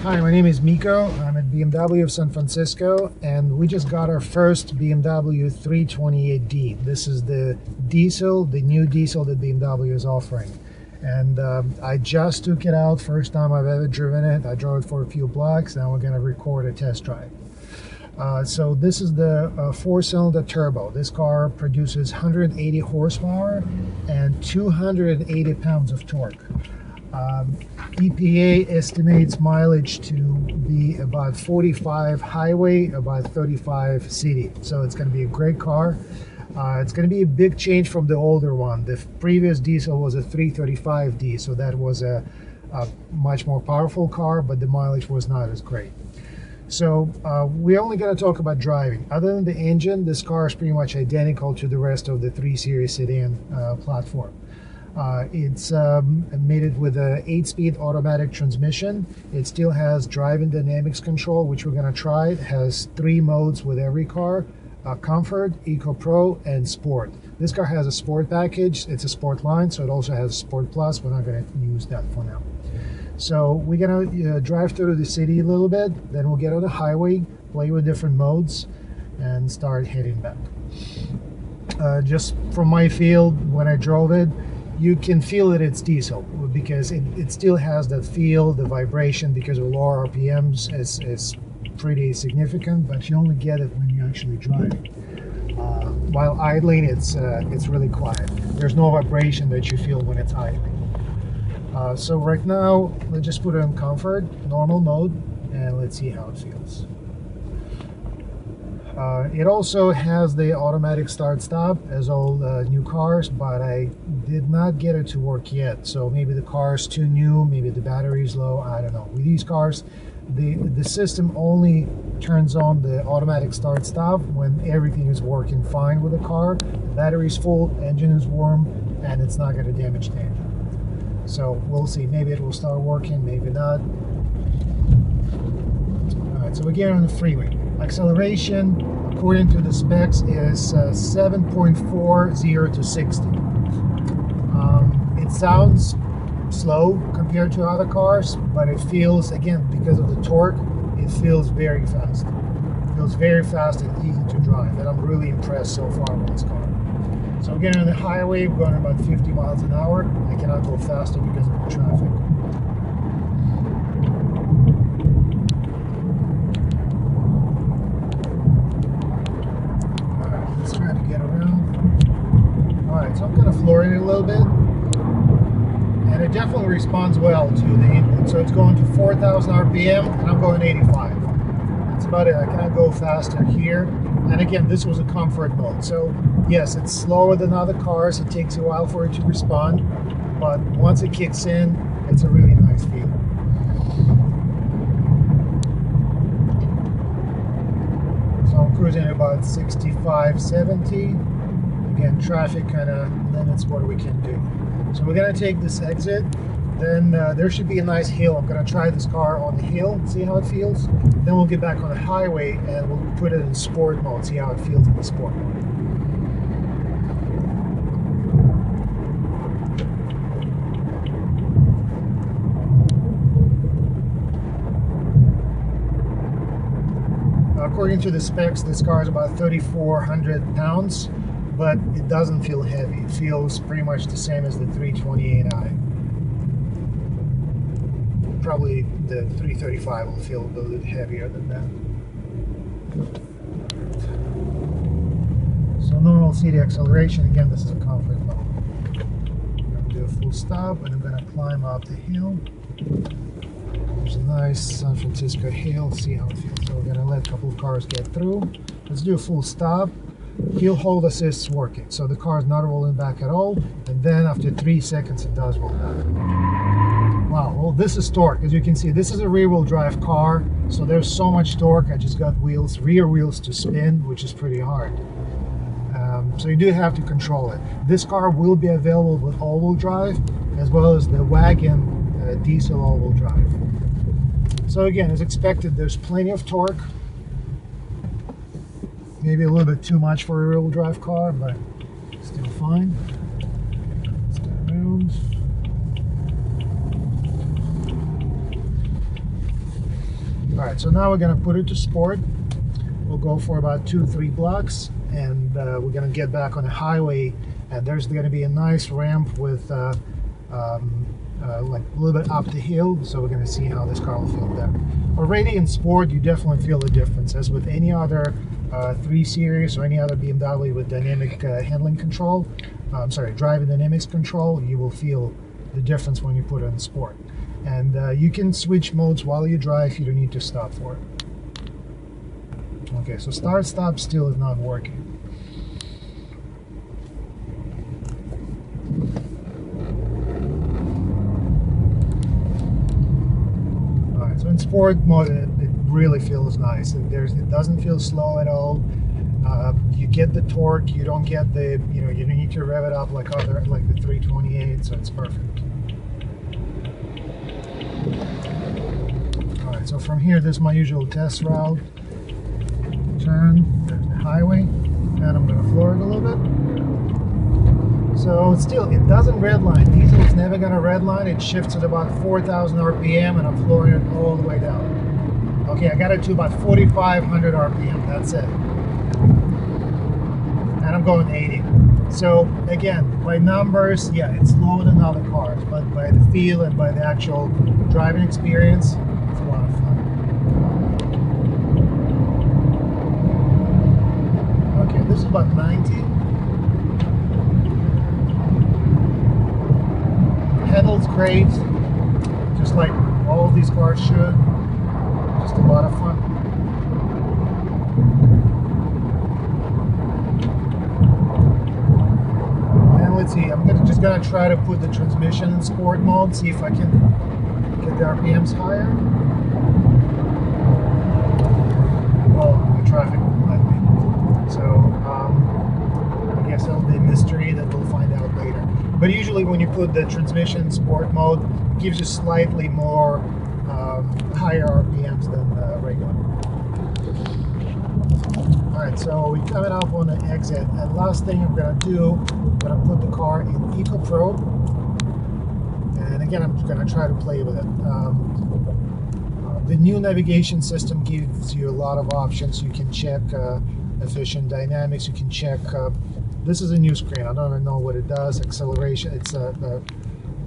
Hi, my name is Mico. I'm at BMW of San Francisco, and we just got our first BMW 328D. This is the diesel, the new diesel that BMW is offering. And I just took it out, first time I've ever driven it. I drove it for a few blocks. Now we're going to record a test drive. So this is the four-cylinder turbo. This car produces 180 horsepower and 280 pounds of torque. EPA estimates mileage to be about 45 highway, about 35 city. So it's going to be a great car. It's going to be a big change from the older one. The previous diesel was a 335D, so that was a much more powerful car, but the mileage was not as great. So we're only going to talk about driving. Other than the engine, this car is pretty much identical to the rest of the 3 Series sedan platform. It's mated with an 8-speed automatic transmission. It still has drive and dynamics control, which we're going to try. It has 3 modes with every car: Comfort, Eco Pro, and Sport. This car has a Sport package. It's a Sport line, so it also has Sport Plus. We're not going to use that for now. So we're going to drive through the city a little bit, then we'll get on the highway, play with different modes, and start heading back. Just from my field, when I drove it, you can feel that it's diesel because it still has that feel, the vibration, because of lower RPMs is pretty significant, but you only get it when you actually drive it. While idling, it's really quiet. There's no vibration that you feel when it's idling. So right now, let's just put it in comfort, normal mode, and let's see how it feels. It also has the automatic start-stop as all new cars, but I did not get it to work yet. So maybe the car is too new, maybe the battery is low, I don't know. With these cars, the system only turns on the automatic start-stop when everything is working fine with the car. The battery is full, engine is warm, and it's not going to damage the engine. So we'll see. Maybe it will start working, maybe not. All right, so we get on the freeway. Acceleration, according to the specs, is 7.40 to 60. It sounds slow compared to other cars, but it feels, again, because of the torque, it feels very fast. It feels very fast and easy to drive, and I'm really impressed so far with this car. So again, on the highway, we're going about 50 miles an hour. I cannot go faster because of the traffic. Alright, let's try to get around. Alright, so I'm going to floor it a little bit. And it definitely responds well to the input. So it's going to 4,000 RPM, and I'm going 85. That's about it. I cannot go faster here. And again, this was a comfort mode. So yes, it's slower than other cars. It takes a while for it to respond. But once it kicks in, it's a really nice feel. So I'm cruising at about 65, 70. Again, traffic kind of limits what we can do. So we're going to take this exit. Then there should be a nice hill. I'm going to try this car on the hill, see how it feels. Then we'll get back on the highway and we'll put it in sport mode, see how it feels in the sport mode. According to the specs, this car is about 3,400 pounds, but it doesn't feel heavy. It feels pretty much the same as the 328i. Probably the 335 will feel a little bit heavier than that. So normal city acceleration, again, this is a comfort mode. I'm going to do a full stop and I'm going to climb up the hill. There's a nice San Francisco hill, see how it feels. So we're going to let a couple of cars get through. Let's do a full stop. Hill hold assist is working, so the car is not rolling back at all, and then after 3 seconds it does roll back. Wow, well, this is torque. As you can see, this is a rear-wheel drive car, so there's so much torque. I just got rear wheels to spin, which is pretty hard. So you do have to control it. This car will be available with all-wheel drive, as well as the wagon diesel all-wheel drive. So again, as expected, there's plenty of torque. Maybe a little bit too much for a rear-wheel drive car, but still fine. Let's go around. All right, so now we're gonna put it to sport. We'll go for about 2-3 blocks, and we're gonna get back on the highway, and there's gonna be a nice ramp with like a little bit up the hill, so we're gonna see how this car will feel there. Already in sport, you definitely feel the difference, as with any other 3 Series or any other BMW with dynamic handling control, driving dynamics control, you will feel the difference when you put it in sport. And you can switch modes while you drive, you don't need to stop for it. Okay, so start stop still is not working. Alright, so in sport mode it really feels nice. It doesn't feel slow at all. You get the torque, you don't get the, you don't need to rev it up like the 328, so it's perfect. Alright, so from here, this is my usual test route. Turn, there's the highway, and I'm going to floor it a little bit. So it doesn't redline. Diesel's never going to redline. It shifts at about 4,000 RPM, and I'm flooring it all the way down. Okay, I got it to about 4,500 RPM. That's it. And I'm going 80. So again, by numbers, yeah, it's slower than other cars, but by the feel and by the actual driving experience, it's a lot of fun. Okay, this is about 90. Pedals great, just like all of these cars should. Just a lot of fun. And let's see, I'm just gonna try to put the transmission in sport mode, see if I can get the RPMs higher. Well, the traffic won't let me. So I guess that'll be a mystery that we'll find out later. But usually when you put the transmission in sport mode, it gives you slightly more higher RPMs than regular. Alright, so we're coming up on the exit, and last thing I'm going to do, I'm going to put the car in Eco Pro, and again I'm going to try to play with it. The new navigation system gives you a lot of options. You can check efficient dynamics, you can check, this is a new screen, I don't even know what it does, acceleration, it's a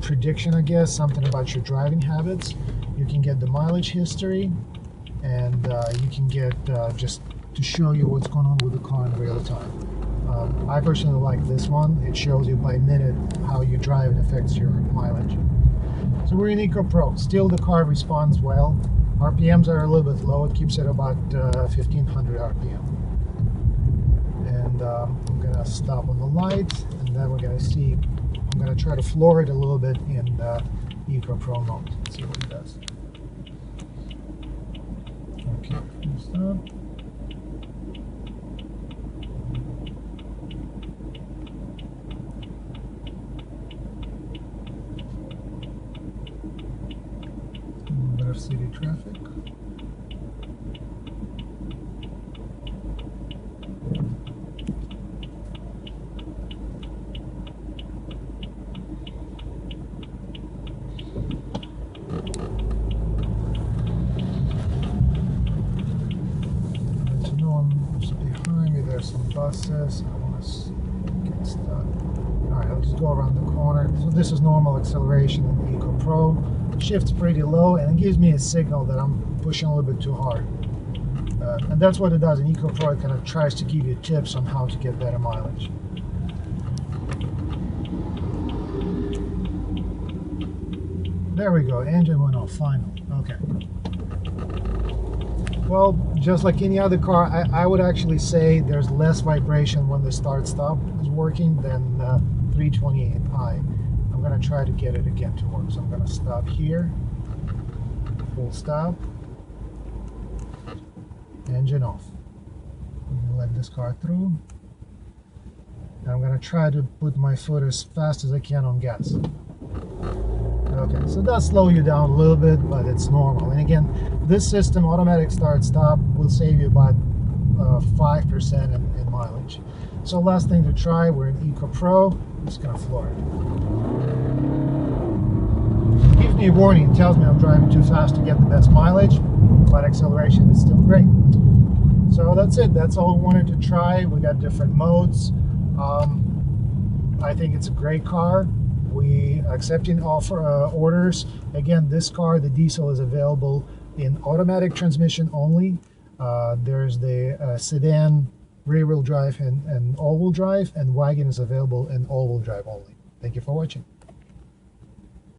prediction, I guess, something about your driving habits. You can get the mileage history, and you can get just to show you what's going on with the car in real time. I personally like this one. It shows you by minute how you drive and affects your mileage. So we're in Eco Pro. Still the car responds well. RPMs are a little bit low. It keeps it about 1500 RPM. And I'm going to stop on the light, and then we're going to see, I'm going to try to floor it a little bit in Eco Pro mode. Let's see what it does. Okay, stop. A bit of city traffic. Some buses. I want to get stuck. Alright, I'll just go around the corner. So this is normal acceleration in the Eco Pro. Shifts pretty low, and it gives me a signal that I'm pushing a little bit too hard. And that's what it does in Eco Pro. It kind of tries to give you tips on how to get better mileage. There we go. Engine went off. Final. Okay. Well, just like any other car, I would actually say there's less vibration when the start-stop is working than 328i. I'm going to try to get it again to work. So I'm going to stop here, full stop, engine off. I'm going to let this car through. And I'm going to try to put my foot as fast as I can on gas. Okay, so it does slow you down a little bit, but it's normal. And again, this system, automatic start-stop, will save you about 5% in mileage. So last thing to try, we're in Eco Pro. I'm just going to floor it. It gives gives me a warning. It tells me I'm driving too fast to get the best mileage, but acceleration is still great. So that's it. That's all we wanted to try. We got different modes. I think it's a great car. We accepting offer orders. Again, this car, the diesel, is available in automatic transmission only. There's the sedan rear-wheel drive and all-wheel drive, and wagon is available in all-wheel drive only. Thank you for watching.